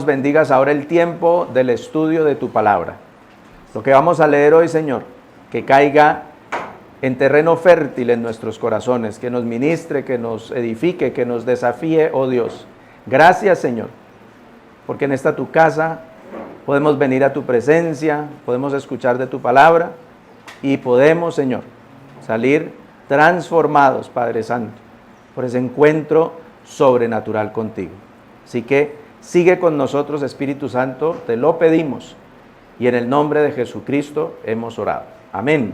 bendigas ahora el tiempo del estudio de tu palabra. Lo que vamos a leer hoy, Señor, que caiga en terreno fértil en nuestros corazones, que nos ministre, que nos edifique, que nos desafíe, oh Dios. Gracias, Señor, porque en esta tu casa podemos venir a tu presencia, podemos escuchar de tu palabra y podemos, Señor, salir transformados, Padre Santo, por ese encuentro sobrenatural contigo. Así que sigue con nosotros, Espíritu Santo, te lo pedimos y en el nombre de Jesucristo hemos orado. Amén.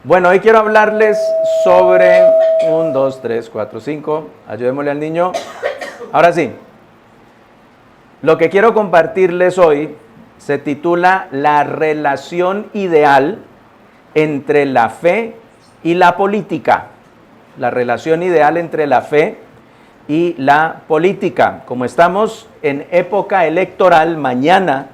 Bueno, hoy quiero hablarles sobre 1, 2, 3, 4, 5. Ayudémosle al niño. Ahora sí. Lo que quiero compartirles hoy se titula La relación ideal entre la fe y la política. La relación ideal entre la fe y la política. Como estamos en época electoral, mañana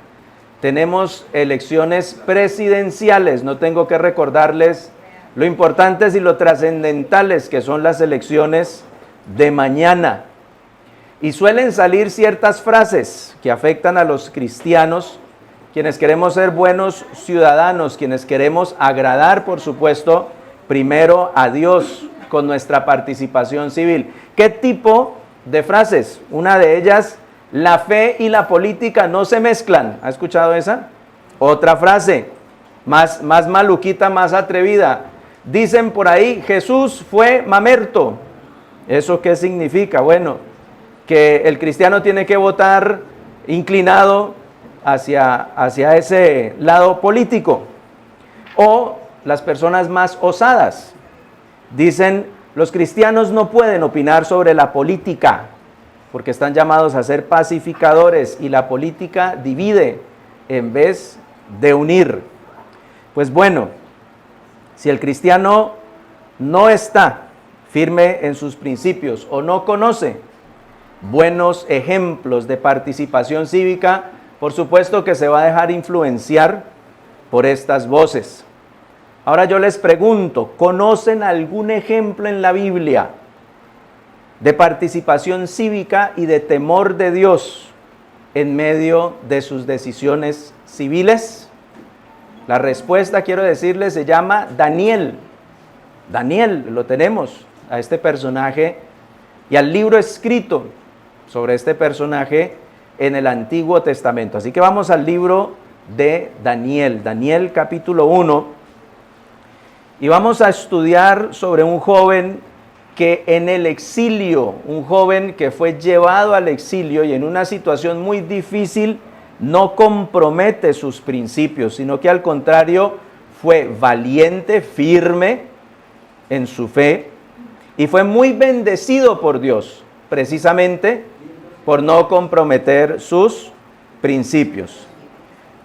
tenemos elecciones presidenciales. No tengo que recordarles lo importantes y lo trascendentales que son las elecciones de mañana. Y suelen salir ciertas frases que afectan a los cristianos, quienes queremos ser buenos ciudadanos, quienes queremos agradar, por supuesto, primero a Dios con nuestra participación civil. ¿Qué tipo de frases? Una de ellas, la fe y la política no se mezclan. ¿Ha escuchado esa? Otra frase, más maluquita, más atrevida. Dicen por ahí, Jesús fue mamerto. ¿Eso qué significa? Bueno, que el cristiano tiene que votar inclinado hacia ese lado político. O las personas más osadas dicen, los cristianos no pueden opinar sobre la política porque están llamados a ser pacificadores y la política divide en vez de unir. Pues bueno, si el cristiano no está firme en sus principios o no conoce buenos ejemplos de participación cívica, por supuesto que se va a dejar influenciar por estas voces. Ahora yo les pregunto, ¿conocen algún ejemplo en la Biblia de participación cívica y de temor de Dios en medio de sus decisiones civiles? La respuesta, quiero decirles, se llama Daniel. Daniel, lo tenemos, a este personaje y al libro escrito sobre este personaje en el Antiguo Testamento. Así que vamos al libro de Daniel, Daniel capítulo 1, y vamos a estudiar sobre un joven que en el exilio, un joven que fue llevado al exilio y en una situación muy difícil, no compromete sus principios, sino que al contrario fue valiente, firme en su fe y fue muy bendecido por Dios, precisamente por no comprometer sus principios.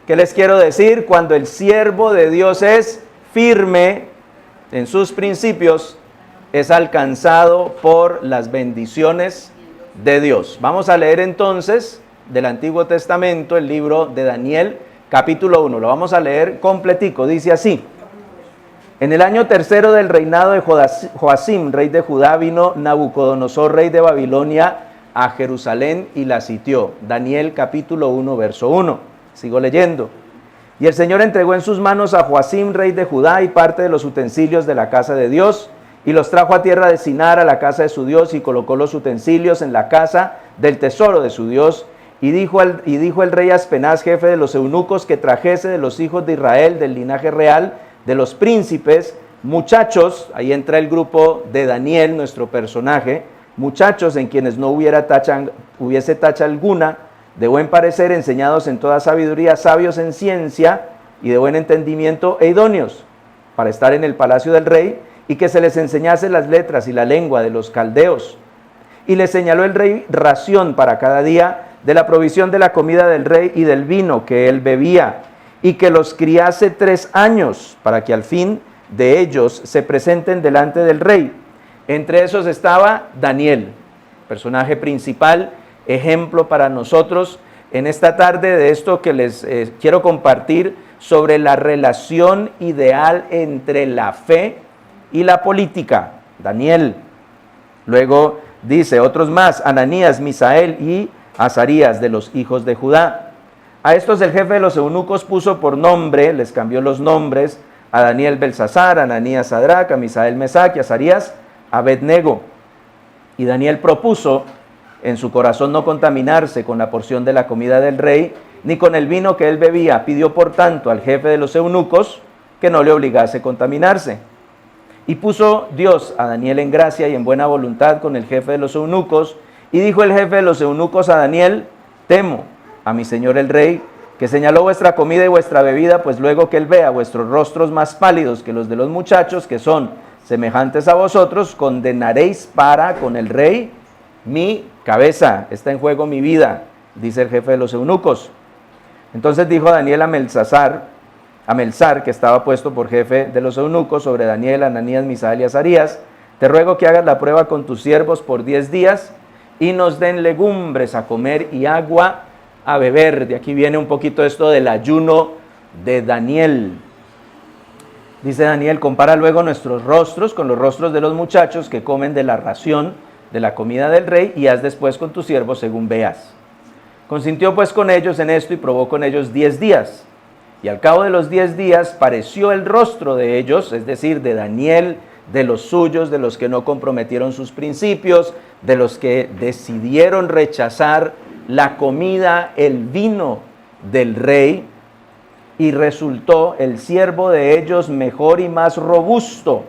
¿Qué les quiero decir? Cuando el siervo de Dios es firme en sus principios, es alcanzado por las bendiciones de Dios. Vamos a leer entonces del Antiguo Testamento el libro de Daniel, capítulo 1. Lo vamos a leer completico. Dice así: en el año tercero del reinado de Joacim, rey de Judá, vino Nabucodonosor, rey de Babilonia, a Jerusalén y la sitió. Daniel capítulo 1, verso 1. Sigo leyendo. Y el Señor entregó en sus manos a Joacim, rey de Judá, y parte de los utensilios de la casa de Dios, y los trajo a tierra de Sinar, a la casa de su Dios, y colocó los utensilios en la casa del tesoro de su Dios. Y dijo el rey Aspenaz, jefe de los eunucos, que trajese de los hijos de Israel, del linaje real, de los príncipes, muchachos, ahí entra el grupo de Daniel, nuestro personaje, muchachos en quienes no hubiese tacha alguna, de buen parecer, enseñados en toda sabiduría, sabios en ciencia y de buen entendimiento e idóneos, para estar en el palacio del rey, y que se les enseñase las letras y la lengua de los caldeos. Y le señaló el rey ración para cada día de la provisión de la comida del rey y del vino que él bebía, y que los criase 3 años, para que al fin de ellos se presenten delante del rey. Entre esos estaba Daniel, personaje principal, ejemplo para nosotros en esta tarde de esto que les quiero compartir sobre la relación ideal entre la fe y la política. Daniel. Luego dice otros más, Ananías, Misael y Azarías de los hijos de Judá. A estos el jefe de los eunucos puso por nombre, les cambió los nombres, a Daniel Belsasar, a Ananías Sadrac, a Misael Mesac y a Azarías Abednego. Y Daniel propuso en su corazón no contaminarse con la porción de la comida del rey, ni con el vino que él bebía. Pidió por tanto al jefe de los eunucos que no le obligase a contaminarse. Y puso Dios a Daniel en gracia y en buena voluntad con el jefe de los eunucos. Y dijo el jefe de los eunucos a Daniel: temo a mi señor el rey, que señaló vuestra comida y vuestra bebida, pues luego que él vea vuestros rostros más pálidos que los de los muchachos, que son semejantes a vosotros, condenaréis para con el rey mi cabeza. Está en juego mi vida, dice el jefe de los eunucos. Entonces dijo Daniel a Melzar, que estaba puesto por jefe de los eunucos, sobre Daniel, Ananías, Misael y Azarías: te ruego que hagas la prueba con tus siervos por 10 días y nos den legumbres a comer y agua a beber. De aquí viene un poquito esto del ayuno de Daniel. Dice Daniel: compara luego nuestros rostros con los rostros de los muchachos que comen de la ración de la comida del rey, y haz después con tus siervos según veas. Consintió pues con ellos en esto y probó con ellos 10 días. Y al cabo de los 10 días pareció el rostro de ellos, es decir, de Daniel, de los suyos, de los que no comprometieron sus principios, de los que decidieron rechazar la comida, el vino del rey, y resultó el siervo de ellos mejor y más robusto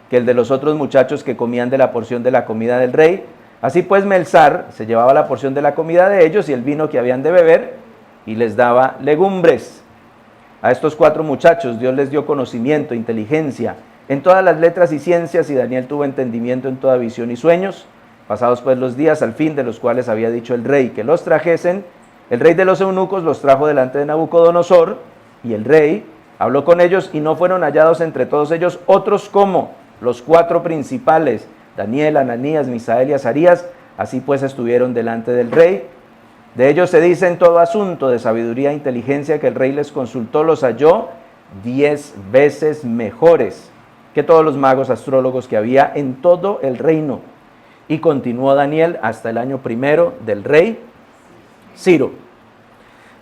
que el de los otros muchachos que comían de la porción de la comida del rey. Así pues Melzar se llevaba la porción de la comida de ellos y el vino que habían de beber, y les daba legumbres. A estos 4 muchachos Dios les dio conocimiento, inteligencia en todas las letras y ciencias, y Daniel tuvo entendimiento en toda visión y sueños. Pasados pues los días, al fin de los cuales había dicho el rey que los trajesen, el rey de los eunucos los trajo delante de Nabucodonosor, y el rey habló con ellos, y no fueron hallados entre todos ellos otros como los 4 principales, Daniel, Ananías, Misael y Azarías. Así pues estuvieron delante del rey. De ellos se dice en todo asunto de sabiduría e inteligencia que el rey les consultó, los halló 10 veces mejores que todos los magos astrólogos que había en todo el reino. Y continuó Daniel hasta el año 1 del rey Ciro.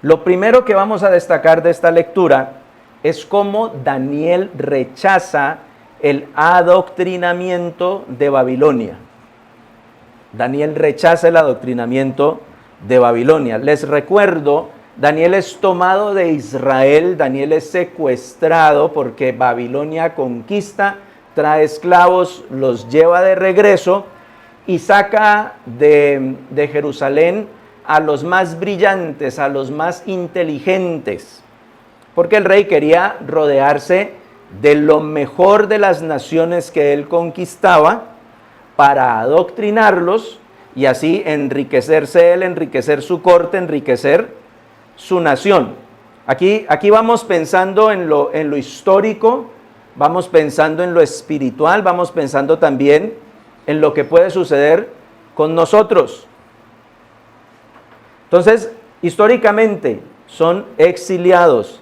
Lo primero que vamos a destacar de esta lectura es cómo Daniel rechaza el adoctrinamiento de Babilonia. Daniel rechaza el adoctrinamiento de Babilonia. Les recuerdo, Daniel es tomado de Israel, Daniel es secuestrado porque Babilonia conquista, trae esclavos, los lleva de regreso y saca de Jerusalén a los más brillantes, a los más inteligentes, porque el rey quería rodearse de lo mejor de las naciones que él conquistaba para adoctrinarlos y así enriquecerse él, enriquecer su corte, enriquecer su nación. Aquí vamos pensando en lo histórico, vamos pensando en lo espiritual, vamos pensando también en lo que puede suceder con nosotros. Entonces, históricamente son exiliados,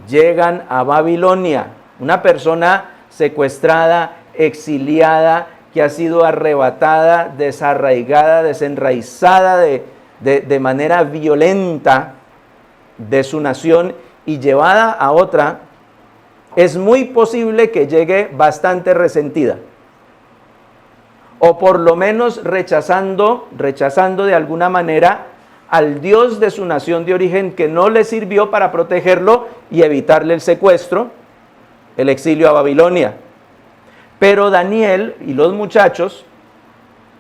llegan a Babilonia, una persona secuestrada, exiliada, que ha sido arrebatada, desarraigada, desenraizada de manera violenta de su nación y llevada a otra, es muy posible que llegue bastante resentida, o por lo menos rechazando de alguna manera al Dios de su nación de origen, que no le sirvió para protegerlo y evitarle el secuestro, el exilio a Babilonia. Pero Daniel y los muchachos,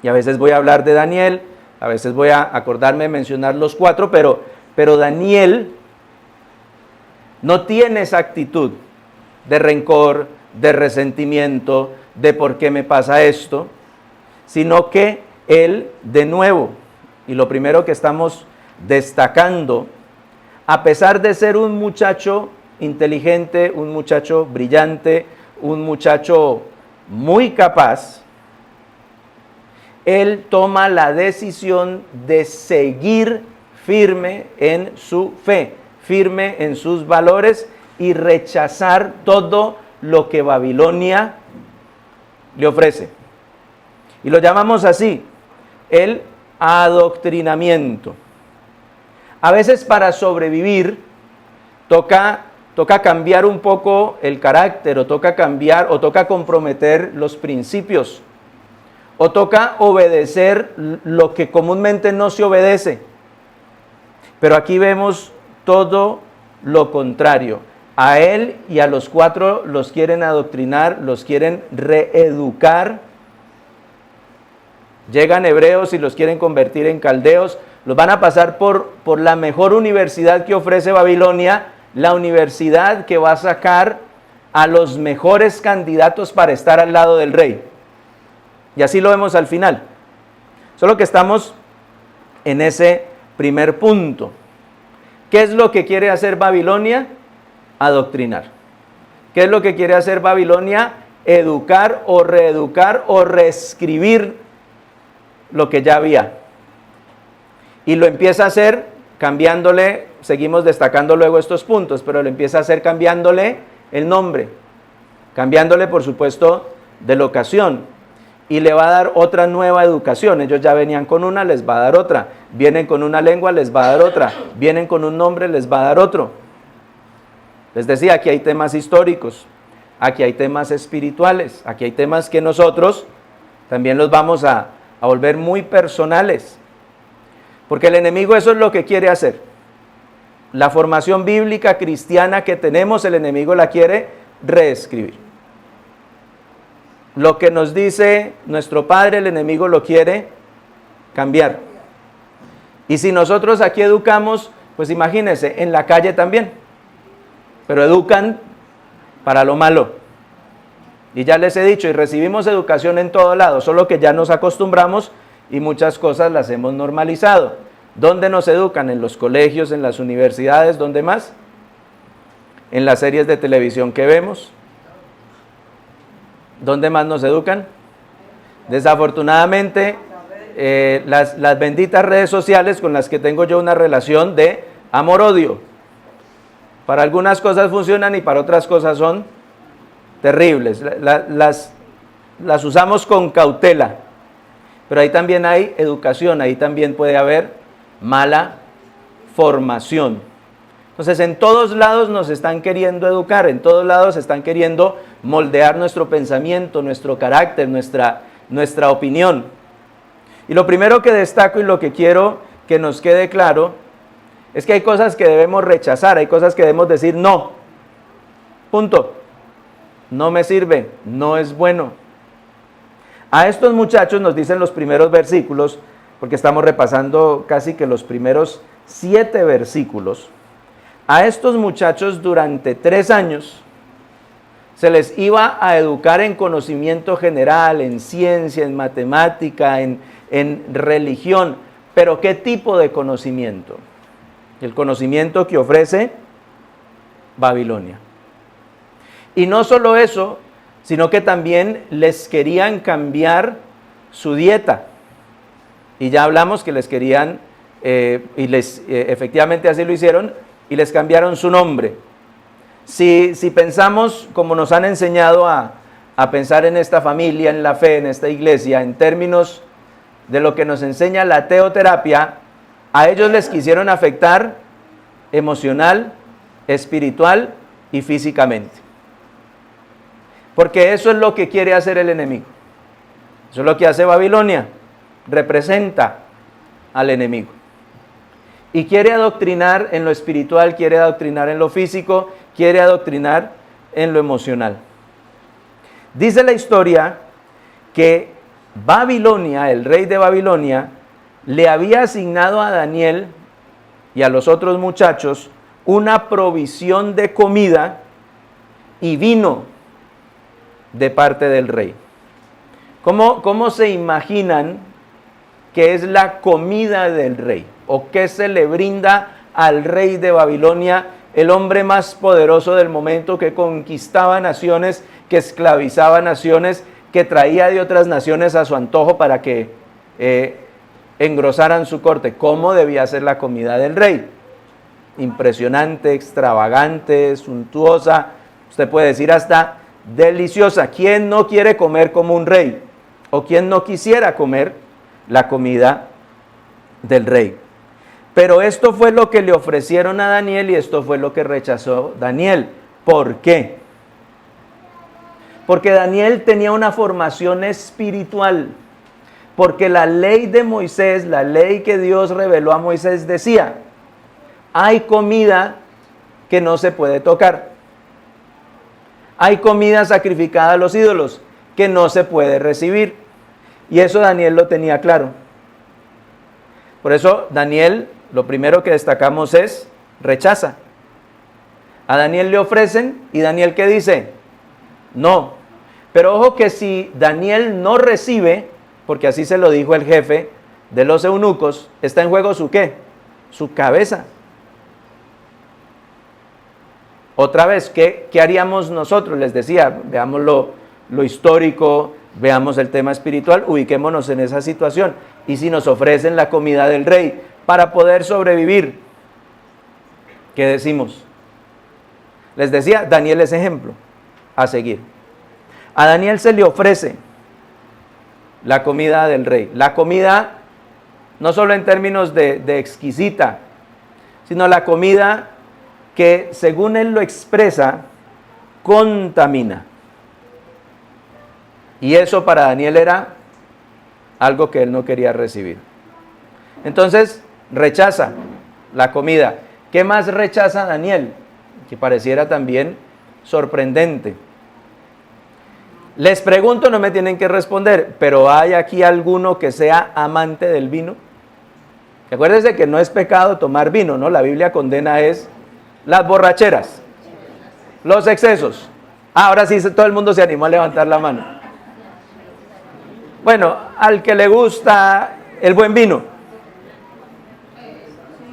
y a veces voy a hablar de Daniel, a veces voy a acordarme de mencionar los 4, pero Daniel no tiene esa actitud de rencor, de resentimiento, de por qué me pasa esto, sino que él, de nuevo, y lo primero que estamos destacando, a pesar de ser un muchacho inteligente, un muchacho brillante, un muchacho muy capaz, él toma la decisión de seguir firme en su fe, firme en sus valores y rechazar todo lo que Babilonia le ofrece. Y lo llamamos así, el adoctrinamiento. A veces para sobrevivir toca cambiar un poco el carácter, o toca cambiar, o toca comprometer los principios, o toca obedecer lo que comúnmente no se obedece. Pero aquí vemos todo lo contrario. A él y a los 4 los quieren adoctrinar, los quieren reeducar. Llegan hebreos y los quieren convertir en caldeos. Los van a pasar por la mejor universidad que ofrece Babilonia, la universidad que va a sacar a los mejores candidatos para estar al lado del rey. Y así lo vemos al final. Solo que estamos en ese primer punto. ¿Qué es lo que quiere hacer Babilonia? Adoctrinar. ¿Qué es lo que quiere hacer Babilonia? Educar o reeducar o reescribir lo que ya había. Y lo empieza a hacer cambiándole, seguimos destacando luego estos puntos, pero lo empieza a hacer cambiándole el nombre, cambiándole por supuesto de locación, y le va a dar otra nueva educación. Ellos ya venían con una, les va a dar otra, vienen con una lengua, les va a dar otra, vienen con un nombre, les va a dar otro. Les decía, aquí hay temas históricos, aquí hay temas espirituales, aquí hay temas que nosotros también los vamos a volver muy personales, porque el enemigo eso es lo que quiere hacer. La formación bíblica cristiana que tenemos, el enemigo la quiere reescribir. Lo que nos dice nuestro Padre, el enemigo lo quiere cambiar. Y si nosotros aquí educamos, pues imagínense, en la calle también, pero educan para lo malo. Y ya les he dicho, y recibimos educación en todo lado, solo que ya nos acostumbramos y muchas cosas las hemos normalizado. ¿Dónde nos educan? En los colegios, en las universidades, ¿dónde más? En las series de televisión que vemos. ¿Dónde más nos educan? Desafortunadamente, las benditas redes sociales con las que tengo yo una relación de amor-odio. Para algunas cosas funcionan y para otras cosas son terribles. Las usamos con cautela. Pero ahí también hay educación, ahí también puede haber mala formación. Entonces, en todos lados nos están queriendo educar, en todos lados están queriendo moldear nuestro pensamiento, nuestro carácter, nuestra opinión. Y lo primero que destaco y lo que quiero que nos quede claro es que hay cosas que debemos rechazar, hay cosas que debemos decir no. Punto. No me sirve, no es bueno. A estos muchachos nos dicen los primeros versículos, porque estamos repasando casi que los primeros 7 versículos. A estos muchachos durante 3 años se les iba a educar en conocimiento general, en ciencia, en matemática, en religión. Pero ¿qué tipo de conocimiento? El conocimiento que ofrece Babilonia. Y no solo eso, sino que también les querían cambiar su dieta. Y ya hablamos que les querían, efectivamente así lo hicieron, y les cambiaron su nombre. Si pensamos, como nos han enseñado a pensar en esta familia, en la fe, en esta iglesia, en términos de lo que nos enseña la teoterapia, a ellos les quisieron afectar emocional, espiritual y físicamente. Porque eso es lo que quiere hacer el enemigo. Eso es lo que hace Babilonia. Representa al enemigo. Y quiere adoctrinar en lo espiritual, quiere adoctrinar en lo físico, quiere adoctrinar en lo emocional. Dice la historia que Babilonia, el rey de Babilonia, le había asignado a Daniel y a los otros muchachos una provisión de comida y vino de parte del rey. ¿Cómo se imaginan que es la comida del rey? ¿O qué se le brinda al rey de Babilonia, el hombre más poderoso del momento, que conquistaba naciones, que esclavizaba naciones, que traía de otras naciones a su antojo para que engrosaran su corte? ¿Cómo debía ser la comida del rey? Impresionante, extravagante, suntuosa, usted puede decir hasta deliciosa. ¿Quién no quiere comer como un rey? ¿O quién no quisiera comer la comida del rey? Pero esto fue lo que le ofrecieron a Daniel y esto fue lo que rechazó Daniel. ¿Por qué? Porque Daniel tenía una formación espiritual. Porque la ley de Moisés, la ley que Dios reveló a Moisés decía, hay comida que no se puede tocar. Hay comida sacrificada a los ídolos que no se puede recibir. Y eso Daniel lo tenía claro. Por eso Daniel, lo primero que destacamos es, rechaza. A Daniel le ofrecen y Daniel ¿qué dice? No. Pero ojo que si Daniel no recibe, porque así se lo dijo el jefe de los eunucos, está en juego su ¿qué? Su cabeza. Otra vez, ¿qué haríamos nosotros? Les decía, veamos lo histórico, veamos el tema espiritual, ubiquémonos en esa situación. Y si nos ofrecen la comida del rey para poder sobrevivir, ¿qué decimos? Les decía, Daniel es ejemplo a seguir. A Daniel se le ofrece la comida del rey. La comida, no solo en términos de exquisita, sino la comida que, según él lo expresa, contamina. Y eso para Daniel era algo que él no quería recibir. Entonces, rechaza la comida. ¿Qué más rechaza Daniel? Que pareciera también sorprendente. Les pregunto, no me tienen que responder, pero ¿hay aquí alguno que sea amante del vino? Acuérdense que no es pecado tomar vino, ¿no? La Biblia condena es las borracheras, los excesos. Ahora sí todo el mundo se animó a levantar la mano. Bueno, al que le gusta el buen vino.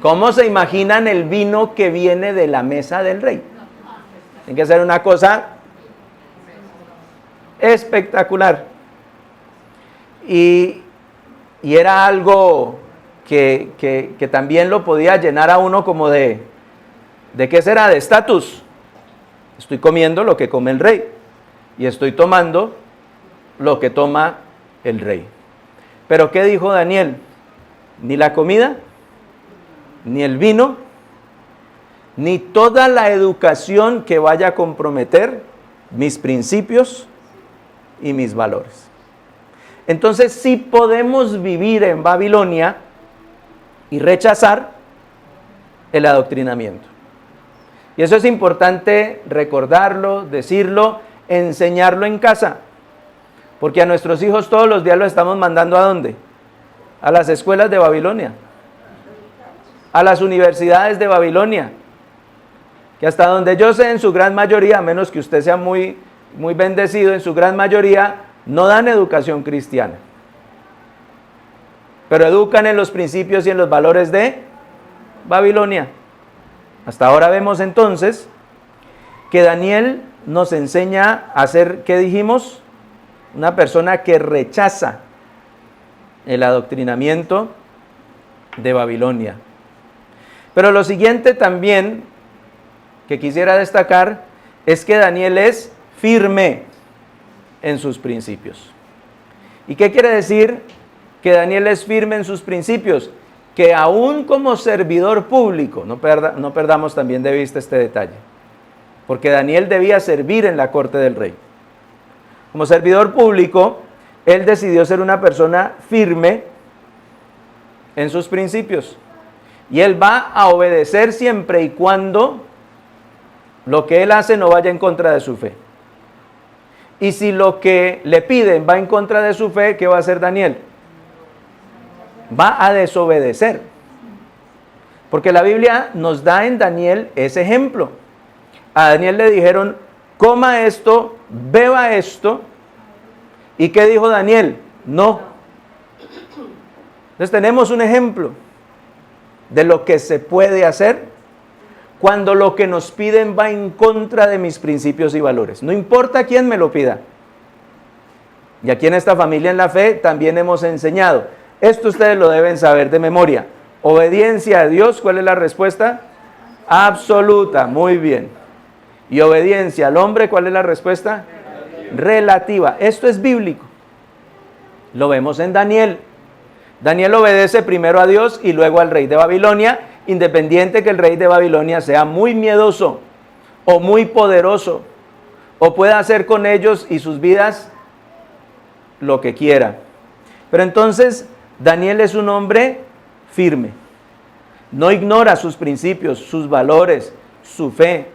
¿Cómo se imaginan el vino que viene de la mesa del rey? Tiene que ser una cosa espectacular. Y era algo que también lo podía llenar a uno como ¿de qué será? De estatus. Estoy comiendo lo que come el rey y estoy tomando lo que toma el rey. Pero ¿qué dijo Daniel? Ni la comida, ni el vino, ni toda la educación que vaya a comprometer mis principios y mis valores. Entonces sí podemos vivir en Babilonia y rechazar el adoctrinamiento. Y eso es importante recordarlo, decirlo, enseñarlo en casa. Porque a nuestros hijos todos los días los estamos mandando ¿a dónde? A las escuelas de Babilonia, a las universidades de Babilonia, que hasta donde yo sé en su gran mayoría, a menos que usted sea muy bendecido, en su gran mayoría no dan educación cristiana, pero educan en los principios y en los valores de Babilonia. Hasta ahora vemos entonces que Daniel nos enseña a ser, ¿qué dijimos? Una persona que rechaza el adoctrinamiento de Babilonia. Pero lo siguiente también que quisiera destacar es que Daniel es firme en sus principios. ¿Y qué quiere decir que Daniel es firme en sus principios? Que aún como servidor público, no perdamos también de vista este detalle, porque Daniel debía servir en la corte del rey. Como servidor público, él decidió ser una persona firme en sus principios. Y él va a obedecer siempre y cuando lo que él hace no vaya en contra de su fe. Y si lo que le piden va en contra de su fe, ¿qué va a hacer Daniel? Va a desobedecer. Porque la Biblia nos da en Daniel ese ejemplo. A Daniel le dijeron, coma esto, beba esto. ¿Y qué dijo Daniel? No. Entonces tenemos un ejemplo de lo que se puede hacer cuando lo que nos piden va en contra de mis principios y valores. No importa quién me lo pida. Y aquí en esta familia en la fe también hemos enseñado. Esto ustedes lo deben saber de memoria. Obediencia a Dios, ¿cuál es la respuesta? Absoluta, muy bien. Y obediencia al hombre, ¿cuál es la respuesta? Relativa. Esto es bíblico. Lo vemos en Daniel. Daniel obedece primero a Dios y luego al rey de Babilonia, independiente que el rey de Babilonia sea muy miedoso o muy poderoso o pueda hacer con ellos y sus vidas lo que quiera. Pero entonces Daniel es un hombre firme. No ignora sus principios, sus valores, su fe.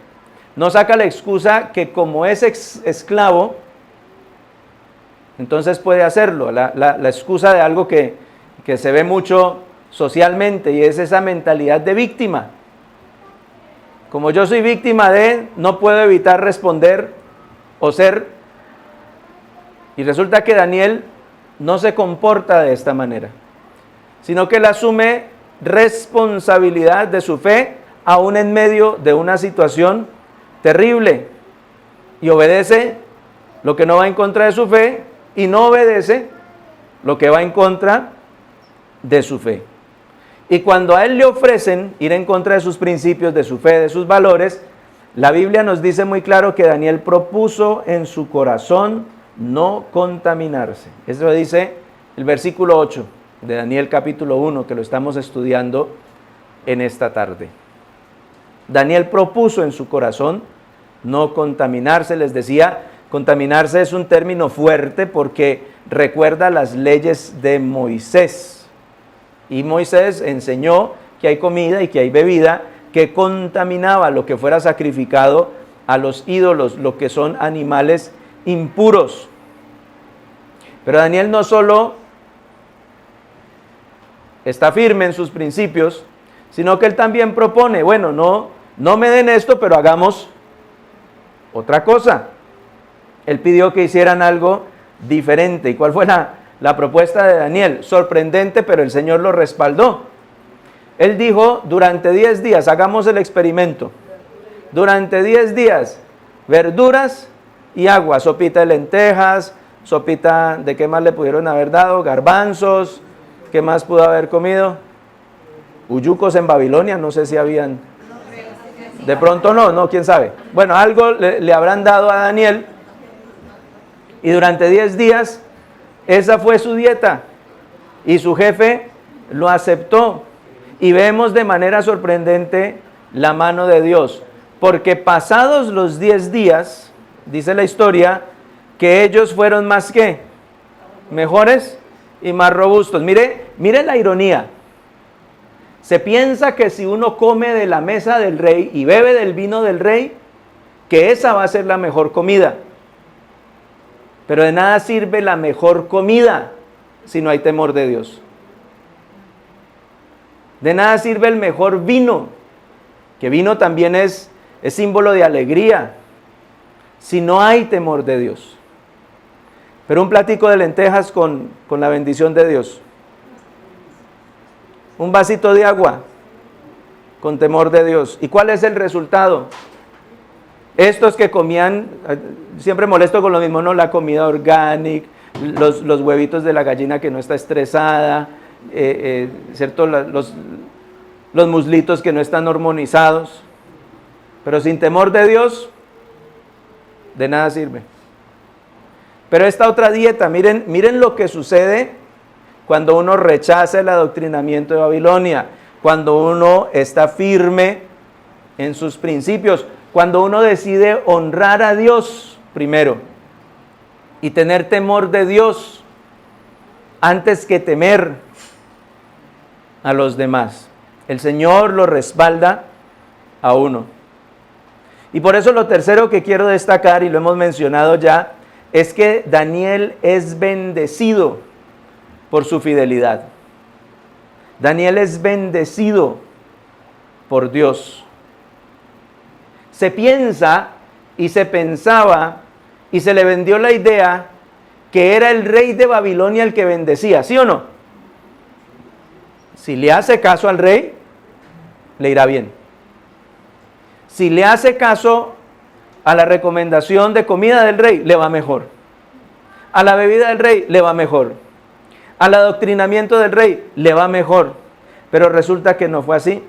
No saca la excusa que como es esclavo, entonces puede hacerlo. La excusa de algo que se ve mucho socialmente y es esa mentalidad de víctima. Como yo soy víctima de, no puedo evitar responder o ser. Y resulta que Daniel no se comporta de esta manera, sino que él asume responsabilidad de su fe aún en medio de una situación terrible y obedece lo que no va en contra de su fe y no obedece lo que va en contra de su fe. Y cuando a él le ofrecen ir en contra de sus principios, de su fe, de sus valores, la Biblia nos dice muy claro que Daniel propuso en su corazón no contaminarse. Eso dice el versículo 8 de Daniel capítulo 1, que lo estamos estudiando en esta tarde. Daniel propuso en su corazón no contaminarse. Les decía, contaminarse es un término fuerte porque recuerda las leyes de Moisés. Y Moisés enseñó que hay comida y que hay bebida que contaminaba lo que fuera sacrificado a los ídolos, lo que son animales impuros. Pero Daniel no solo está firme en sus principios, sino que él también propone, bueno, no me den esto, pero hagamos otra cosa. Él pidió que hicieran algo diferente. ¿Y cuál fue la propuesta de Daniel? Sorprendente, pero el Señor lo respaldó. Él dijo, durante 10 días, hagamos el experimento. Durante 10 días, verduras y agua, sopita de lentejas, sopita, ¿de qué más le pudieron haber dado? Garbanzos, ¿qué más pudo haber comido? Uyucos en Babilonia, no sé si habían. De pronto no, quién sabe. Bueno, algo le habrán dado a Daniel y durante 10 días esa fue su dieta y su jefe lo aceptó. Y vemos de manera sorprendente la mano de Dios, porque pasados los 10 días, dice la historia, que ellos fueron más que mejores y más robustos. Mire la ironía. Se piensa que si uno come de la mesa del rey y bebe del vino del rey, que esa va a ser la mejor comida. Pero de nada sirve la mejor comida si no hay temor de Dios. De nada sirve el mejor vino, que vino también es símbolo de alegría, si no hay temor de Dios. Pero un platico de lentejas con la bendición de Dios. Un vasito de agua con temor de Dios. ¿Y cuál es el resultado? Estos que comían, siempre molesto con lo mismo, ¿no? La comida orgánica, los huevitos de la gallina que no está estresada, ¿cierto? Los muslitos que no están hormonizados, pero sin temor de Dios, de nada sirve. Pero esta otra dieta, miren lo que sucede cuando uno rechaza el adoctrinamiento de Babilonia, cuando uno está firme en sus principios, cuando uno decide honrar a Dios primero y tener temor de Dios antes que temer a los demás. El Señor lo respalda a uno. Y por eso lo tercero que quiero destacar, y lo hemos mencionado ya, es que Daniel es bendecido por su fidelidad. Daniel es bendecido por Dios. Se piensa y se pensaba y se le vendió la idea que era el rey de Babilonia el que bendecía, ¿sí o no? Si le hace caso al rey, le irá bien. Si le hace caso a la recomendación de comida del rey, le va mejor. A la bebida del rey, le va mejor. Al adoctrinamiento del rey, le va mejor. Pero resulta que no fue así.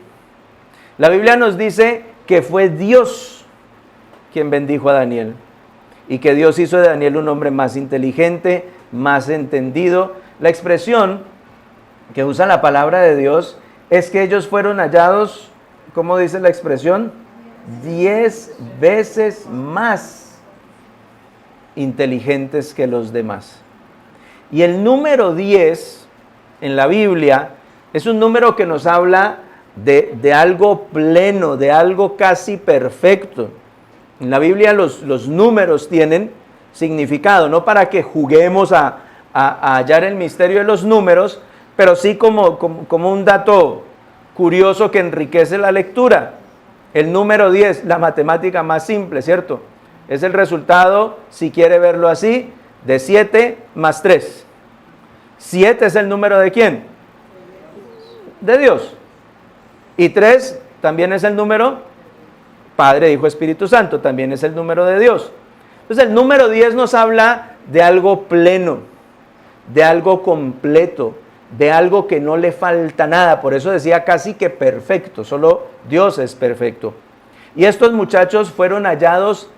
La Biblia nos dice que fue Dios quien bendijo a Daniel. Y que Dios hizo de Daniel un hombre más inteligente, más entendido. La expresión que usa la palabra de Dios es que ellos fueron hallados, ¿cómo dice la expresión? 10 veces más inteligentes que los demás. Y el número 10 en la Biblia es un número que nos habla de algo pleno, de algo casi perfecto. En la Biblia los números tienen significado, no para que juguemos a hallar el misterio de los números, pero sí como un dato curioso que enriquece la lectura. El número 10, la matemática más simple, ¿cierto? Es el resultado, si quiere verlo así, de 7 más 3. 7 es el número ¿de quién? De Dios. Y 3 también es el número Padre, Hijo, Espíritu Santo, también es el número de Dios. Entonces el número 10 nos habla de algo pleno, de algo completo, de algo que no le falta nada. Por eso decía casi que perfecto, solo Dios es perfecto. Y estos muchachos fueron hallados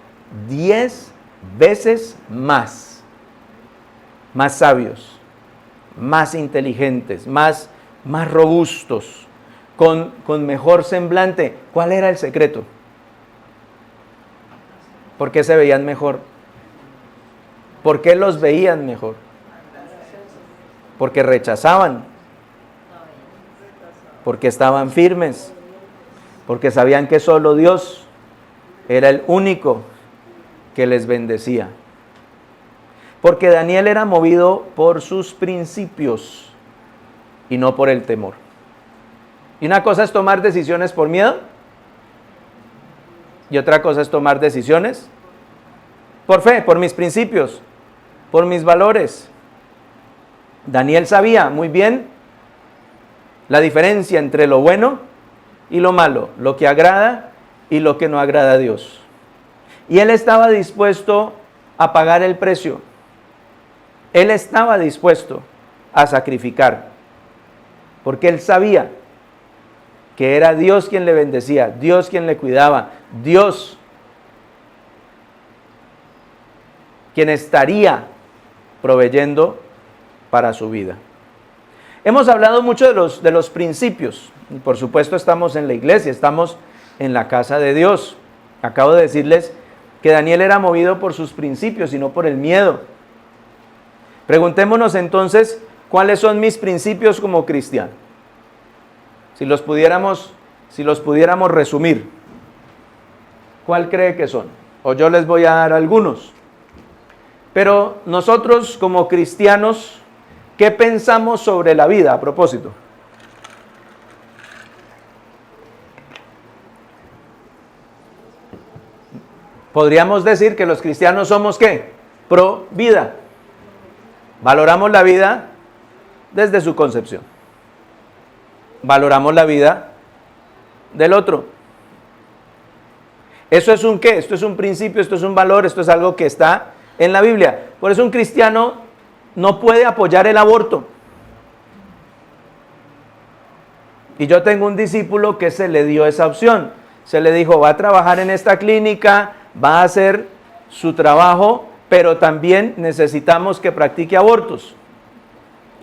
10 veces más sabios, más inteligentes, más robustos, con mejor semblante. ¿Cuál era el secreto? ¿Por qué se veían mejor? ¿Por qué los veían mejor? Porque rechazaban, porque estaban firmes, porque sabían que solo Dios era el único que les bendecía. Porque Daniel era movido por sus principios y no por el temor. Y una cosa es tomar decisiones por miedo y otra cosa es tomar decisiones por fe, por mis principios, por mis valores. Daniel sabía muy bien la diferencia entre lo bueno y lo malo, lo que agrada y lo que no agrada a Dios. Y él estaba dispuesto a pagar el precio. Él estaba dispuesto a sacrificar, porque él sabía que era Dios quien le bendecía, Dios quien le cuidaba, Dios quien estaría proveyendo para su vida. Hemos hablado mucho de los principios, y por supuesto estamos en la iglesia, estamos en la casa de Dios. Acabo de decirles que Daniel era movido por sus principios y no por el miedo. Preguntémonos entonces, ¿cuáles son mis principios como cristiano? Si los pudiéramos resumir, ¿cuál cree que son? O yo les voy a dar algunos. Pero nosotros como cristianos, ¿qué pensamos sobre la vida a propósito? Podríamos decir que los cristianos somos ¿qué? Pro vida. Valoramos la vida desde su concepción. Valoramos la vida del otro. ¿Eso es un qué? Esto es un principio, esto es un valor, esto es algo que está en la Biblia. Por eso un cristiano no puede apoyar el aborto. Y yo tengo un discípulo que se le dio esa opción. Se le dijo, va a trabajar en esta clínica, va a hacer su trabajo, pero también necesitamos que practique abortos.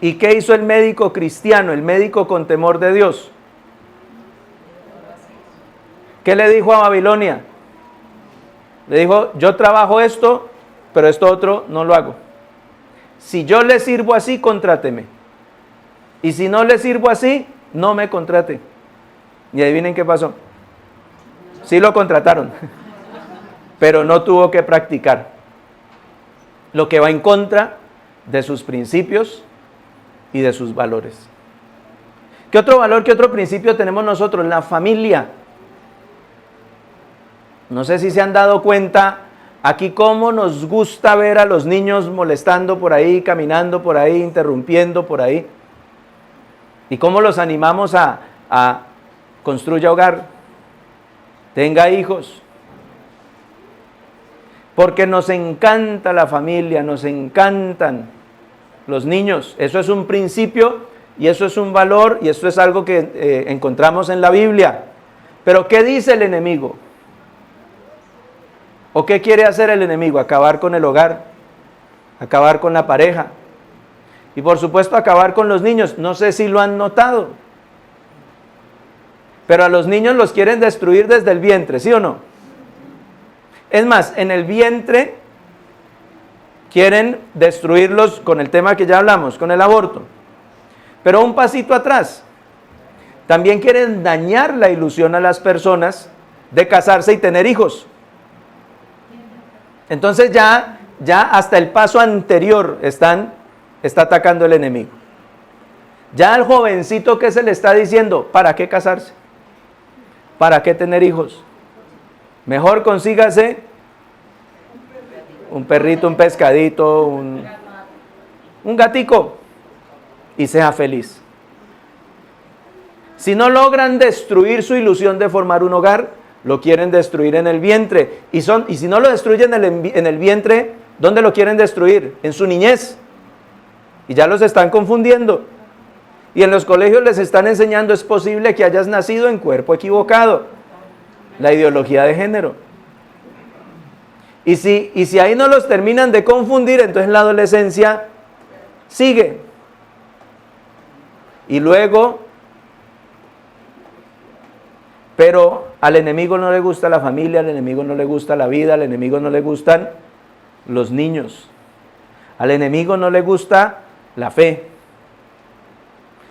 ¿Y qué hizo el médico cristiano, el médico con temor de Dios? ¿Qué le dijo a Babilonia? Le dijo, yo trabajo esto, pero esto otro no lo hago. Si yo le sirvo así, contráteme. Y si no le sirvo así, no me contrate. Y adivinen qué pasó. Sí lo contrataron, pero no tuvo que practicar lo que va en contra de sus principios y de sus valores. ¿Qué otro valor, qué otro principio tenemos nosotros? La familia. No sé si se han dado cuenta aquí cómo nos gusta ver a los niños molestando por ahí, caminando por ahí, interrumpiendo por ahí. Y cómo los animamos a construya hogar, tenga hijos. Porque nos encanta la familia, nos encantan los niños. Eso es un principio y eso es un valor y eso es algo que encontramos en la Biblia. Pero ¿qué dice el enemigo? ¿O qué quiere hacer el enemigo? Acabar con el hogar, acabar con la pareja. Y por supuesto acabar con los niños. No sé si lo han notado. Pero a los niños los quieren destruir desde el vientre, ¿sí o no? Es más, en el vientre quieren destruirlos con el tema que ya hablamos, con el aborto. Pero un pasito atrás, también quieren dañar la ilusión a las personas de casarse y tener hijos. Entonces ya hasta el paso anterior está atacando el enemigo. Ya al jovencito que se le está diciendo, ¿para qué casarse? ¿Para qué tener hijos? Mejor consígase un perrito, un pescadito, un gatico y sea feliz. Si no logran destruir su ilusión de formar un hogar, lo quieren destruir en el vientre. Y si no lo destruyen en el vientre, ¿dónde lo quieren destruir? En su niñez. Y ya los están confundiendo. Y en los colegios les están enseñando, es posible que hayas nacido en cuerpo equivocado. La ideología de género. Y si ahí no los terminan de confundir, entonces la adolescencia sigue. Y luego, pero al enemigo no le gusta la familia, al enemigo no le gusta la vida, al enemigo no le gustan los niños. Al enemigo no le gusta la fe.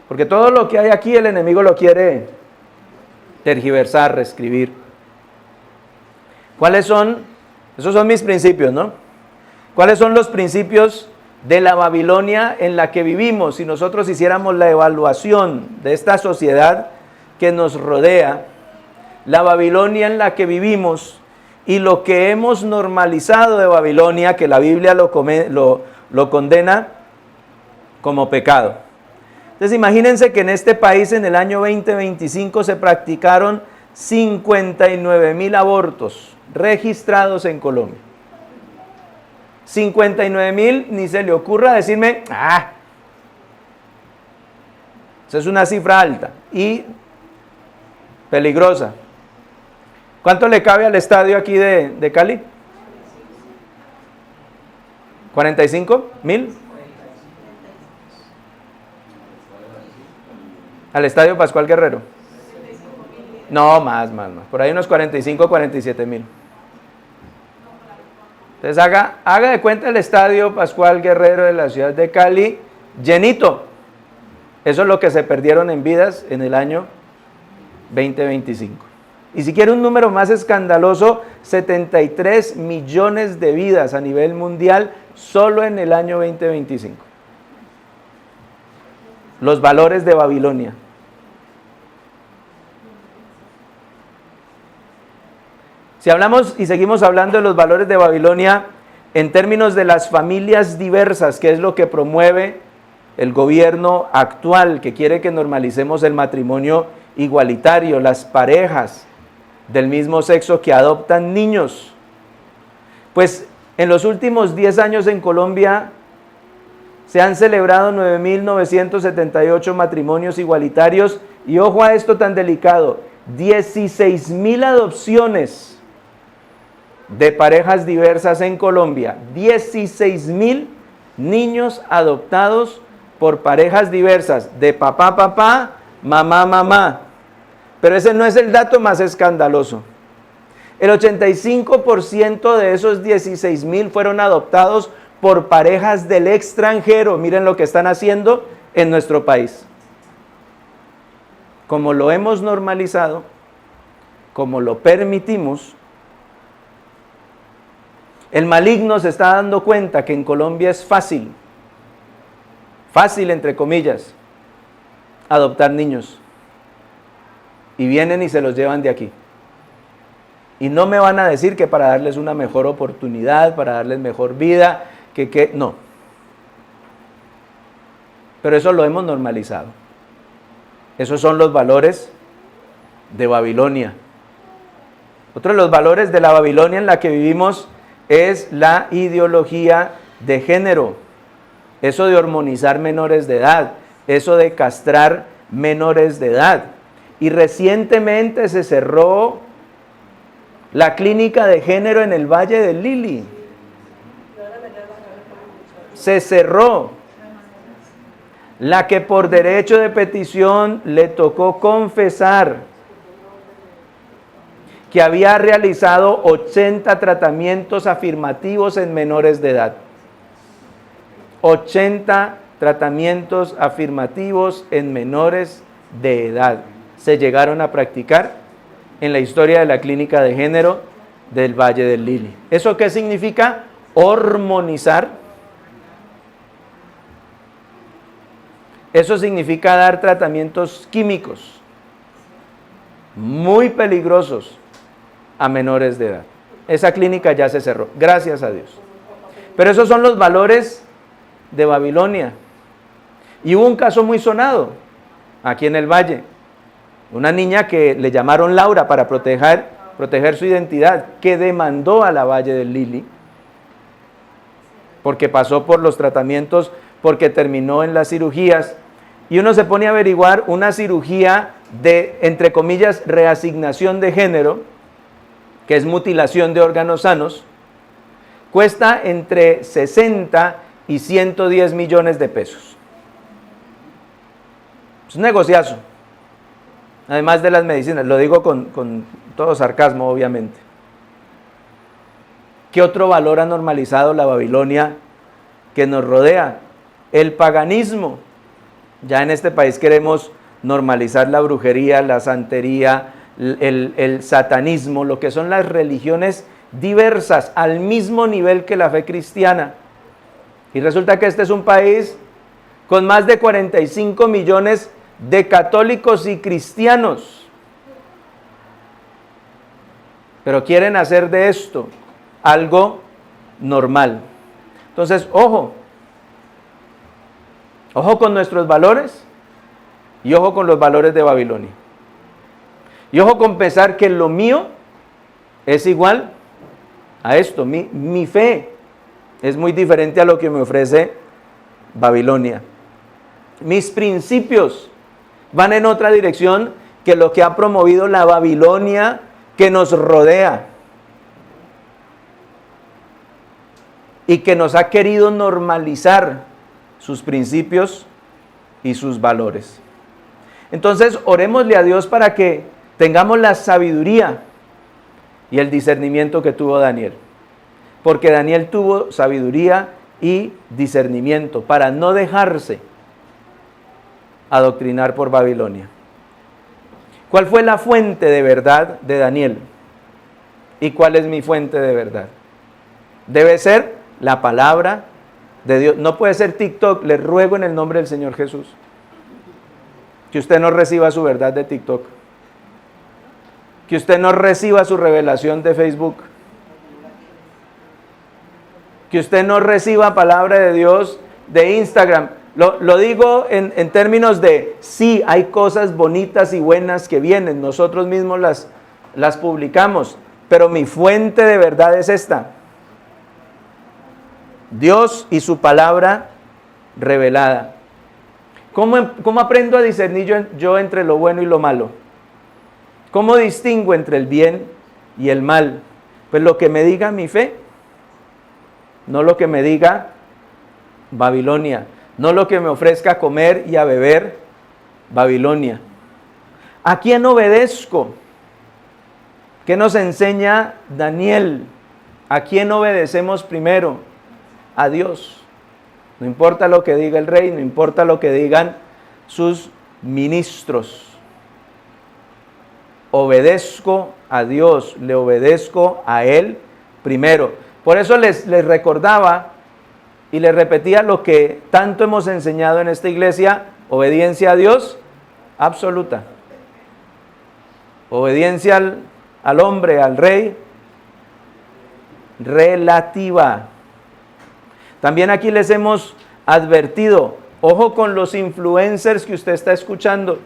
Porque todo lo que hay aquí el enemigo lo quiere tergiversar, reescribir. ¿Cuáles son? Esos son mis principios, ¿no? ¿Cuáles son los principios de la Babilonia en la que vivimos? Si nosotros hiciéramos la evaluación de esta sociedad que nos rodea, la Babilonia en la que vivimos y lo que hemos normalizado de Babilonia, que la Biblia lo condena como pecado. Entonces imagínense que en este país en el año 2025 se practicaron 59,000 abortos registrados en Colombia. 59,000, ni se le ocurra decirme, esa es una cifra alta y peligrosa. ¿Cuánto le cabe al estadio aquí de Cali? ¿45,000? ¿Al estadio Pascual Guerrero? No, más. Por ahí unos 45, 47,000. Entonces haga de cuenta el estadio Pascual Guerrero de la ciudad de Cali llenito. Eso es lo que se perdieron en vidas en el año 2025. Y si quiere un número más escandaloso, 73 millones de vidas a nivel mundial solo en el año 2025. Los valores de Babilonia. Si hablamos y seguimos hablando de los valores de Babilonia en términos de las familias diversas, que es lo que promueve el gobierno actual, que quiere que normalicemos el matrimonio igualitario, las parejas del mismo sexo que adoptan niños. Pues en los últimos 10 años en Colombia se han celebrado 9,978 matrimonios igualitarios y ojo a esto tan delicado, 16,000 adopciones de parejas diversas en Colombia, 16,000 niños adoptados por parejas diversas, de papá, mamá. Pero ese no es el dato más escandaloso. El 85% de esos 16,000 fueron adoptados por parejas del extranjero. Miren lo que están haciendo en nuestro país. Como lo hemos normalizado, como lo permitimos, el maligno se está dando cuenta que en Colombia es fácil entre comillas, adoptar niños. Y vienen y se los llevan de aquí. Y no me van a decir que para darles una mejor oportunidad, para darles mejor vida, no. Pero eso lo hemos normalizado. Esos son los valores de Babilonia. Otro de los valores de la Babilonia en la que vivimos es la ideología de género. Eso de hormonizar menores de edad, eso de castrar menores de edad. Y recientemente se cerró la clínica de género en el Valle del Lili. Se cerró. la que por derecho de petición le tocó confesar que había realizado 80 tratamientos afirmativos en menores de edad. 80 tratamientos afirmativos en menores de edad se llegaron a practicar en la historia de la clínica de género del Valle del Lili. ¿Eso qué significa? Hormonizar. Eso significa dar tratamientos químicos muy peligrosos a menores de edad. Esa clínica ya se cerró, gracias a Dios. Pero esos son los valores de Babilonia. Y hubo un caso muy sonado aquí en el Valle. Una niña que le llamaron Laura para proteger su identidad, que demandó a la Valle del Lili porque pasó por los tratamientos, porque terminó en las cirugías. Y uno se pone a averiguar una cirugía de, entre comillas, reasignación de género, que es mutilación de órganos sanos, cuesta entre 60 y 110 millones de pesos. Es un negociazo. Además de las medicinas, lo digo con todo sarcasmo, obviamente. ¿Qué otro valor ha normalizado la Babilonia que nos rodea? El paganismo. Ya en este país queremos normalizar la brujería, la santería, el satanismo, lo que son las religiones diversas, al mismo nivel que la fe cristiana. Y resulta que este es un país con más de 45 millones de católicos y cristianos. Pero quieren hacer de esto algo normal. Entonces, ojo con nuestros valores y ojo con los valores de Babilonia. Y ojo con pensar que lo mío es igual a esto. Mi fe es muy diferente a lo que me ofrece Babilonia. Mis principios van en otra dirección que lo que ha promovido la Babilonia que nos rodea y que nos ha querido normalizar sus principios y sus valores. Entonces, orémosle a Dios para que tengamos la sabiduría y el discernimiento que tuvo Daniel. Porque Daniel tuvo sabiduría y discernimiento para no dejarse adoctrinar por Babilonia. ¿Cuál fue la fuente de verdad de Daniel? ¿Y cuál es mi fuente de verdad? Debe ser la palabra de Dios. No puede ser TikTok. Le ruego en el nombre del Señor Jesús que usted no reciba su verdad de TikTok, que usted no reciba su revelación de Facebook, que usted no reciba palabra de Dios de Instagram. Lo digo en términos de, sí, hay cosas bonitas y buenas que vienen, nosotros mismos las publicamos, pero mi fuente de verdad es esta: Dios y su palabra revelada. ¿Cómo aprendo a discernir yo entre lo bueno y lo malo? ¿Cómo distingo entre el bien y el mal? Pues lo que me diga mi fe, no lo que me diga Babilonia, no lo que me ofrezca a comer y a beber Babilonia. ¿A quién obedezco? ¿Qué nos enseña Daniel? ¿A quién obedecemos primero? A Dios. No importa lo que diga el rey, no importa lo que digan sus ministros. Obedezco a Dios, le obedezco a Él primero. Por eso les recordaba y les repetía lo que tanto hemos enseñado en esta iglesia: obediencia a Dios absoluta. Obediencia al hombre, al rey, relativa. También aquí les hemos advertido, ojo con los influencers que usted está escuchando.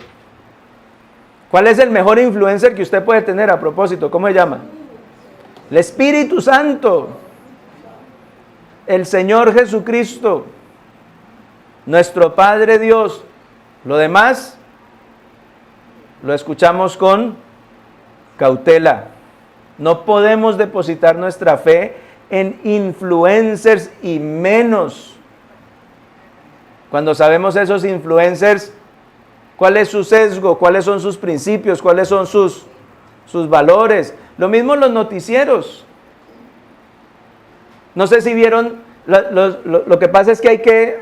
¿Cuál es el mejor influencer que usted puede tener a propósito? ¿Cómo se llama? El Espíritu Santo, el Señor Jesucristo, nuestro Padre Dios. Lo demás lo escuchamos con cautela. No podemos depositar nuestra fe en influencers y menos Cuando sabemos esos influencers, ¿cuál es su sesgo? ¿Cuáles son sus principios? ¿Cuáles son sus valores? Lo mismo los noticieros. No sé si vieron, lo que pasa es que hay que,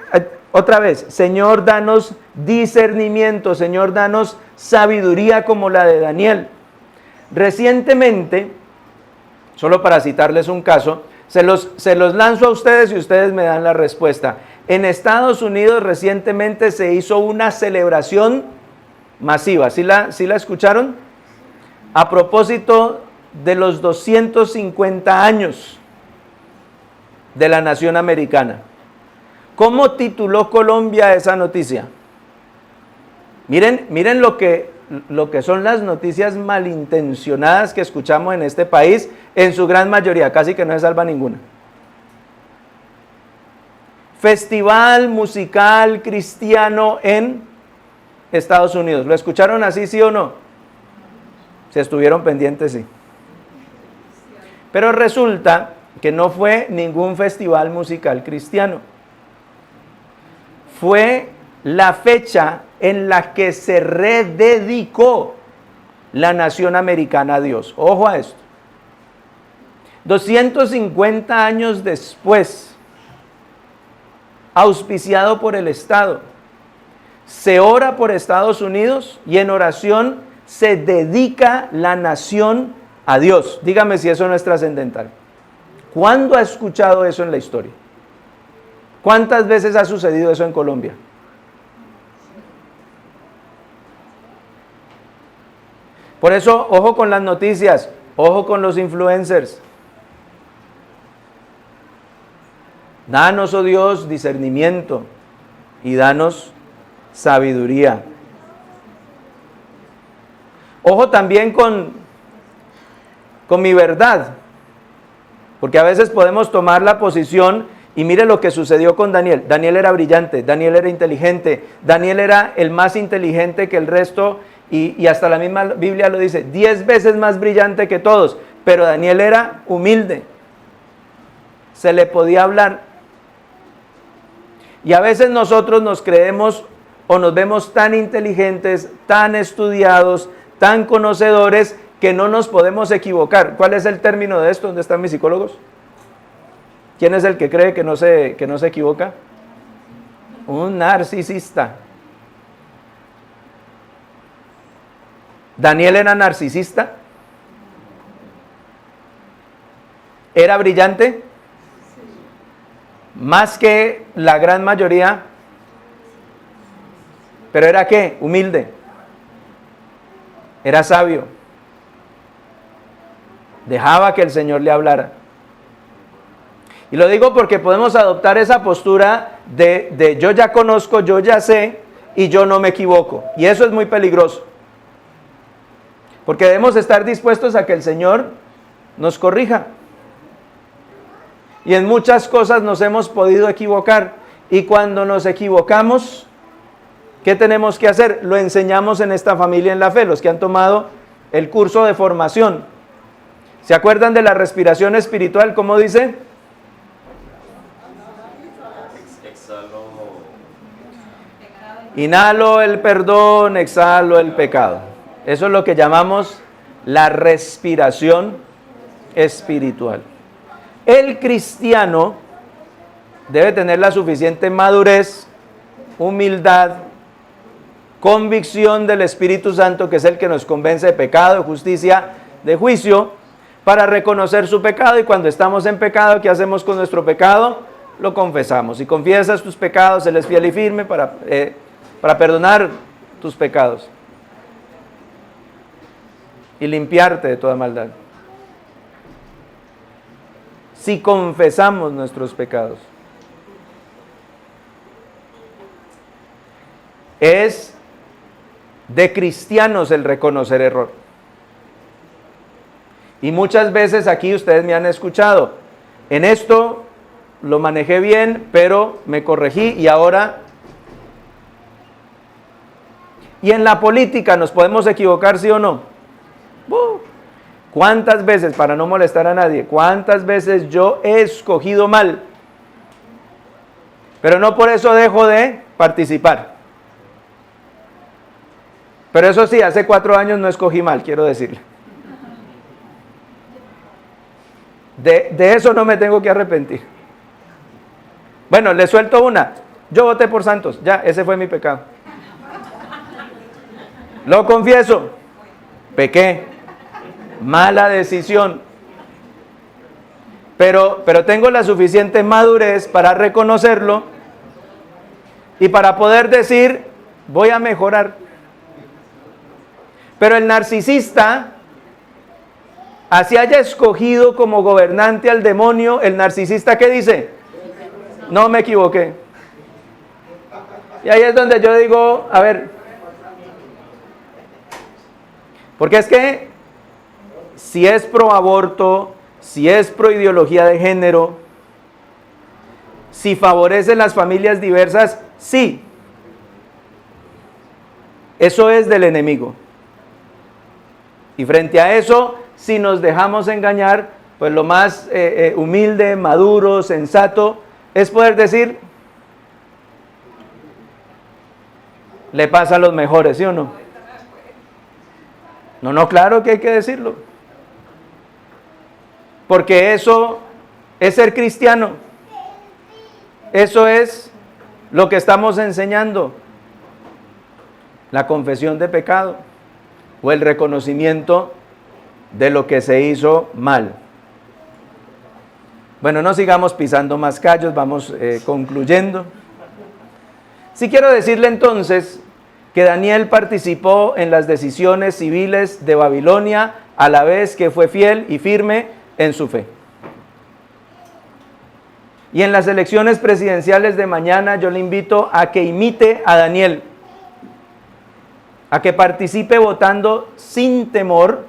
otra vez, Señor, danos discernimiento, Señor, danos sabiduría como la de Daniel. Recientemente, solo para citarles un caso, se los lanzo a ustedes y ustedes me dan la respuesta. En Estados Unidos recientemente se hizo una celebración masiva. ¿Sí la escucharon? A propósito de los 250 años de la nación americana. ¿Cómo tituló Colombia esa noticia? Miren lo que son las noticias malintencionadas que escuchamos en este país, en su gran mayoría, casi que no se salva ninguna. Festival musical cristiano en Estados Unidos. ¿Lo escucharon así, sí o no? Si estuvieron pendientes, sí. Pero resulta que no fue ningún festival musical cristiano. Fue la fecha en la que se rededicó la nación americana a Dios. Ojo a esto. 250 años después, auspiciado por el Estado, se ora por Estados Unidos y en oración se dedica la nación a Dios. Dígame si eso no es trascendental. ¿Cuándo ha escuchado eso en la historia? ¿Cuántas veces ha sucedido eso en Colombia? Por eso, ojo con las noticias, ojo con los influencers. Danos, oh Dios, discernimiento y danos sabiduría. Ojo también con mi verdad, porque a veces podemos tomar la posición y mire lo que sucedió con Daniel. Daniel era brillante, Daniel era inteligente, Daniel era el más inteligente que el resto y hasta la misma Biblia lo dice, 10 veces más brillante que todos, pero Daniel era humilde, se le podía hablar. Y a veces nosotros nos creemos o nos vemos tan inteligentes, tan estudiados, tan conocedores, que no nos podemos equivocar. ¿Cuál es el término de esto? ¿Dónde están mis psicólogos? ¿Quién es el que cree que no se equivoca? Un narcisista. ¿Daniel era narcisista? ¿Era brillante? Más que la gran mayoría. ¿Pero era qué? Humilde. Era sabio. Dejaba que el Señor le hablara. Y lo digo porque podemos adoptar esa postura de yo ya conozco, yo ya sé y yo no me equivoco. Y eso es muy peligroso. Porque debemos estar dispuestos a que el Señor nos corrija. Y en muchas cosas nos hemos podido equivocar. Y cuando nos equivocamos, ¿qué tenemos que hacer? Lo enseñamos en esta familia en la fe, los que han tomado el curso de formación. ¿Se acuerdan de la respiración espiritual? ¿Cómo dice? Inhalo el perdón, exhalo el pecado. Eso es lo que llamamos la respiración espiritual. El cristiano debe tener la suficiente madurez, humildad, convicción del Espíritu Santo, que es el que nos convence de pecado, de justicia, de juicio, para reconocer su pecado. Y cuando estamos en pecado, ¿qué hacemos con nuestro pecado? Lo confesamos. Si confiesas tus pecados, Él es fiel y firme para perdonar tus pecados y limpiarte de toda maldad. Si confesamos nuestros pecados. Es de cristianos el reconocer error. Y muchas veces aquí ustedes me han escuchado, en esto lo manejé bien, pero me corregí y ahora... Y en la política nos podemos equivocar, ¿sí o no? ¿Cuántas veces, para no molestar a nadie, cuántas veces yo he escogido mal? Pero no por eso dejo de participar. Pero eso sí, hace 4 años no escogí mal, quiero decirle. De eso no me tengo que arrepentir. Bueno, le suelto una. Yo voté por Santos, ya, ese fue mi pecado. Lo confieso, pequé, mala decisión. Pero tengo la suficiente madurez para reconocerlo y para poder decir, voy a mejorar. Pero el narcisista, así haya escogido como gobernante al demonio, el narcisista, ¿qué dice? No me equivoqué. Y ahí es donde yo digo, a ver, porque es que si es pro aborto, si es pro ideología de género, si favorece las familias diversas, sí. Eso es del enemigo. Y frente a eso, si nos dejamos engañar, pues lo más humilde, maduro, sensato, es poder decir, le pasa a los mejores, ¿sí o no? No, claro que hay que decirlo. Porque eso es ser cristiano. Eso es lo que estamos enseñando. La confesión de pecado o el reconocimiento de lo que se hizo mal. Bueno, no sigamos pisando más callos, vamos concluyendo. Sí quiero decirle entonces que Daniel participó en las decisiones civiles de Babilonia a la vez que fue fiel y firme en su fe. Y en las elecciones presidenciales de mañana yo le invito a que imite a Daniel, a que participe votando sin temor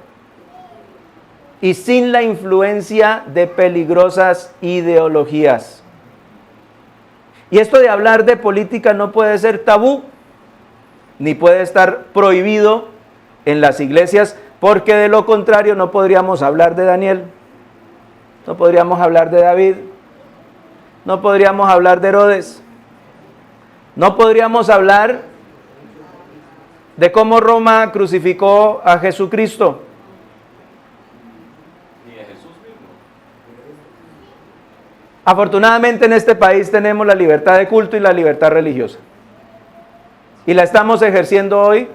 y sin la influencia de peligrosas ideologías. Y esto de hablar de política no puede ser tabú, ni puede estar prohibido en las iglesias, porque de lo contrario no podríamos hablar de Daniel, no podríamos hablar de David, no podríamos hablar de Herodes, no podríamos hablar de cómo Roma crucificó a Jesucristo. Ni de Jesús mismo. Afortunadamente en este país tenemos la libertad de culto y la libertad religiosa. Y la estamos ejerciendo hoy,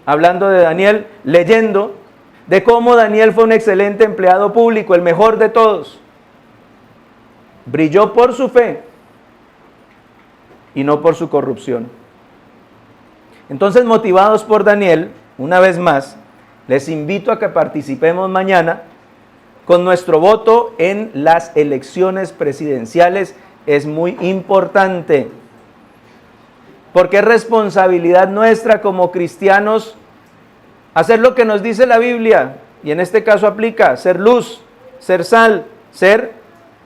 hablando de Daniel, leyendo de cómo Daniel fue un excelente empleado público, el mejor de todos. Brilló por su fe y no por su corrupción. Entonces, motivados por Daniel, una vez más, les invito a que participemos mañana con nuestro voto en las elecciones presidenciales. Es muy importante, porque es responsabilidad nuestra como cristianos hacer lo que nos dice la Biblia, y en este caso aplica ser luz, ser sal, ser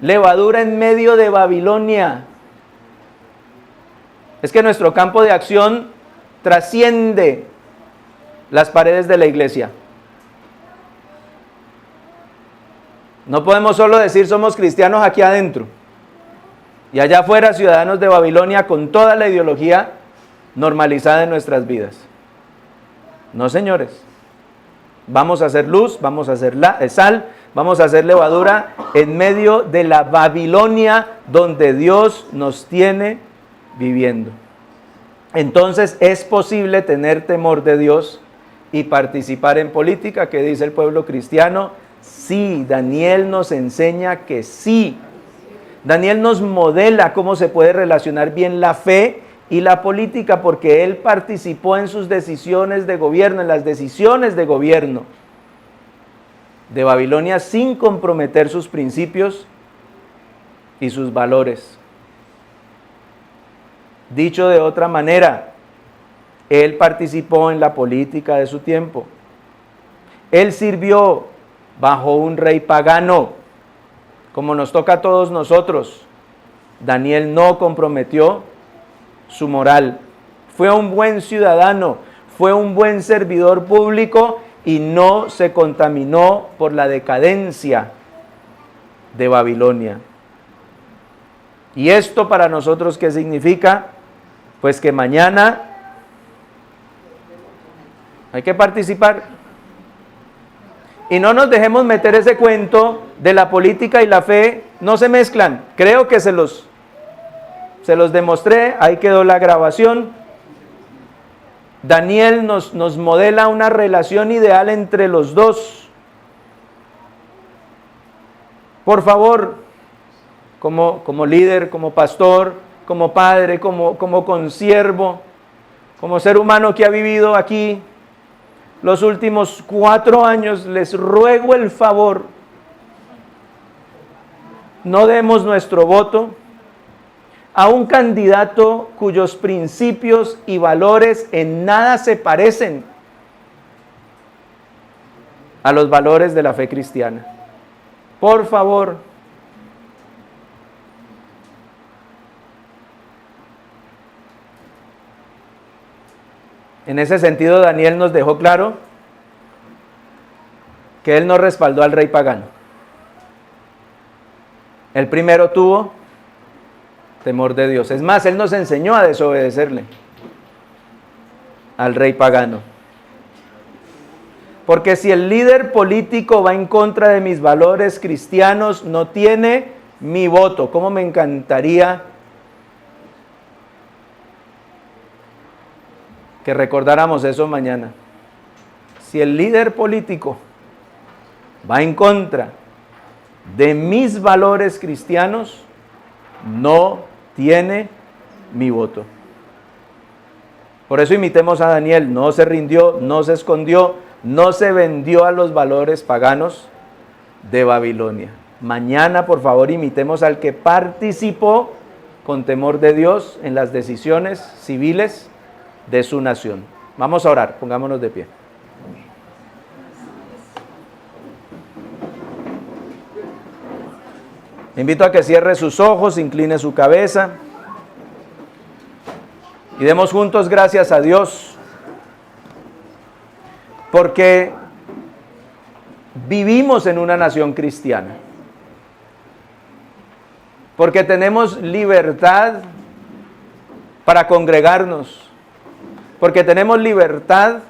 levadura en medio de Babilonia. Es que nuestro campo de acción trasciende las paredes de la iglesia. No podemos solo decir somos cristianos aquí adentro y allá afuera ciudadanos de Babilonia con toda la ideología normalizada en nuestras vidas. No, señores. Vamos a hacer luz, vamos a hacer sal, vamos a hacer levadura en medio de la Babilonia donde Dios nos tiene viviendo. Entonces es posible tener temor de Dios y participar en política, que dice el pueblo cristiano. Sí, Daniel nos enseña que sí. Daniel nos modela cómo se puede relacionar bien la fe y la política, porque él participó en sus decisiones de gobierno, en las decisiones de gobierno de Babilonia, sin comprometer sus principios y sus valores. Dicho de otra manera, él participó en la política de su tiempo. Él sirvió bajo un rey pagano, como nos toca a todos nosotros. Daniel no comprometió su moral. Fue un buen ciudadano, fue un buen servidor público y no se contaminó por la decadencia de Babilonia. ¿Y esto para nosotros qué significa? Pues que mañana hay que participar. Y no nos dejemos meter ese cuento de la política y la fe, no se mezclan. Creo que se los demostré, ahí quedó la grabación. Daniel nos modela una relación ideal entre los dos. Por favor, como líder, como pastor, como padre, como consiervo, como ser humano que ha vivido aquí los últimos 4 años, les ruego el favor, no demos nuestro voto a un candidato cuyos principios y valores en nada se parecen a los valores de la fe cristiana. Por favor. En ese sentido, Daniel nos dejó claro que él no respaldó al rey pagano. El primero tuvo temor de Dios. Es más, él nos enseñó a desobedecerle al rey pagano. Porque si el líder político va en contra de mis valores cristianos, no tiene mi voto. ¿Cómo me encantaría que recordáramos eso mañana? Si el líder político va en contra de mis valores cristianos, no tiene mi voto. Por eso imitemos a Daniel. No se rindió, no se escondió, no se vendió a los valores paganos de Babilonia. Mañana, por favor, imitemos al que participó con temor de Dios en las decisiones civiles de su nación. Vamos a orar, pongámonos de pie. Invito a que cierre sus ojos, incline su cabeza y demos juntos gracias a Dios porque vivimos en una nación cristiana, porque tenemos libertad para congregarnos, porque tenemos libertad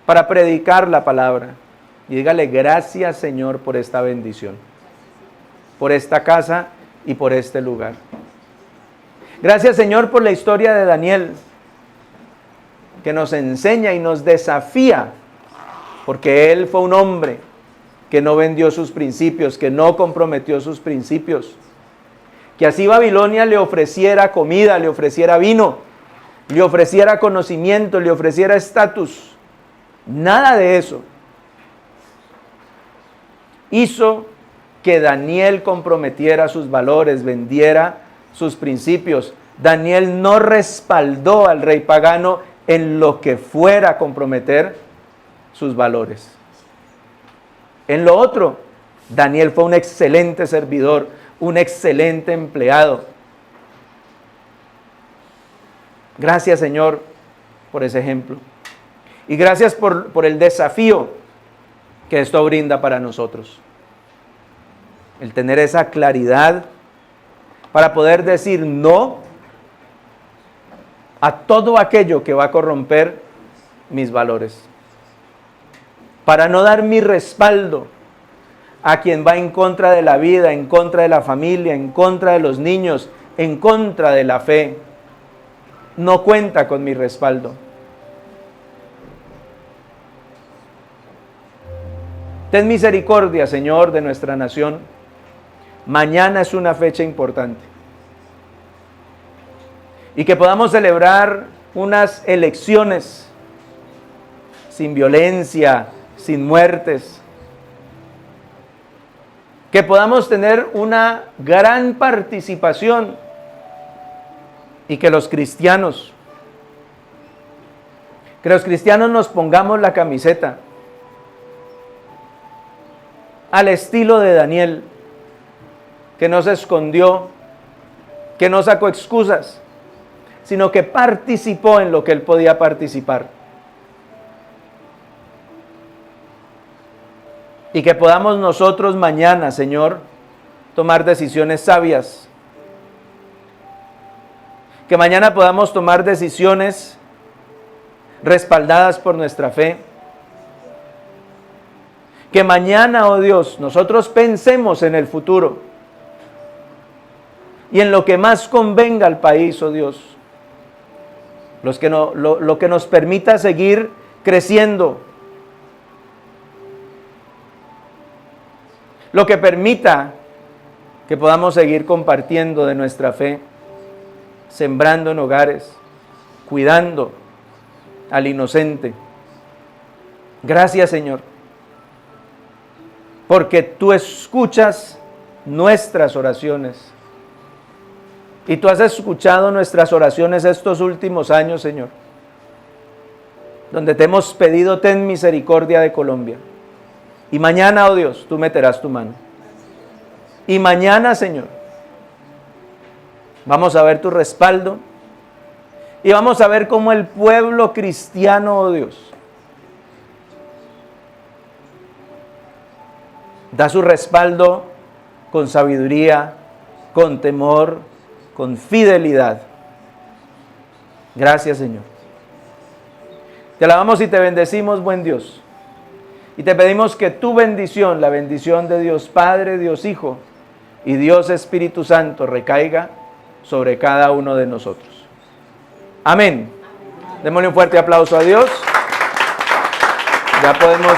para predicar la palabra. Y dígale gracias, Señor, por esta bendición, por esta casa y por este lugar. Gracias, Señor, por la historia de Daniel, que nos enseña y nos desafía, porque él fue un hombre que no vendió sus principios, que no comprometió sus principios. Que así Babilonia le ofreciera comida, le ofreciera vino, le ofreciera conocimiento, le ofreciera estatus. Nada de eso hizo que Daniel comprometiera sus valores, vendiera sus principios. Daniel no respaldó al rey pagano en lo que fuera a comprometer sus valores. En lo otro, Daniel fue un excelente servidor, un excelente empleado. Gracias, Señor, por ese ejemplo. Y gracias por el desafío que esto brinda para nosotros. El tener esa claridad para poder decir no a todo aquello que va a corromper mis valores. Para no dar mi respaldo a quien va en contra de la vida, en contra de la familia, en contra de los niños, en contra de la fe. No cuenta con mi respaldo. Ten misericordia, Señor, de nuestra nación. Mañana es una fecha importante. Y que podamos celebrar unas elecciones sin violencia, sin muertes. Que podamos tener una gran participación y que los cristianos nos pongamos la camiseta al estilo de Daniel, que no se escondió, que no sacó excusas, sino que participó en lo que él podía participar. Y que podamos nosotros mañana, Señor, tomar decisiones sabias. Que mañana podamos tomar decisiones respaldadas por nuestra fe. Que mañana, oh Dios, nosotros pensemos en el futuro y en lo que más convenga al país, oh Dios. Lo que nos permita seguir creciendo. Lo que permita que podamos seguir compartiendo de nuestra fe, sembrando en hogares, cuidando al inocente. Gracias, Señor, porque tú escuchas nuestras oraciones. Y tú has escuchado nuestras oraciones estos últimos años, Señor, donde te hemos pedido, ten misericordia de Colombia. Y mañana, oh Dios, tú meterás tu mano. Y mañana, Señor, vamos a ver tu respaldo y vamos a ver cómo el pueblo cristiano, oh Dios, da su respaldo con sabiduría, con temor, con fidelidad. Gracias, Señor. Te alabamos y te bendecimos, buen Dios. Y te pedimos que tu bendición, la bendición de Dios Padre, Dios Hijo y Dios Espíritu Santo recaiga sobre cada uno de nosotros. Amén. Démosle un fuerte aplauso a Dios. Ya podemos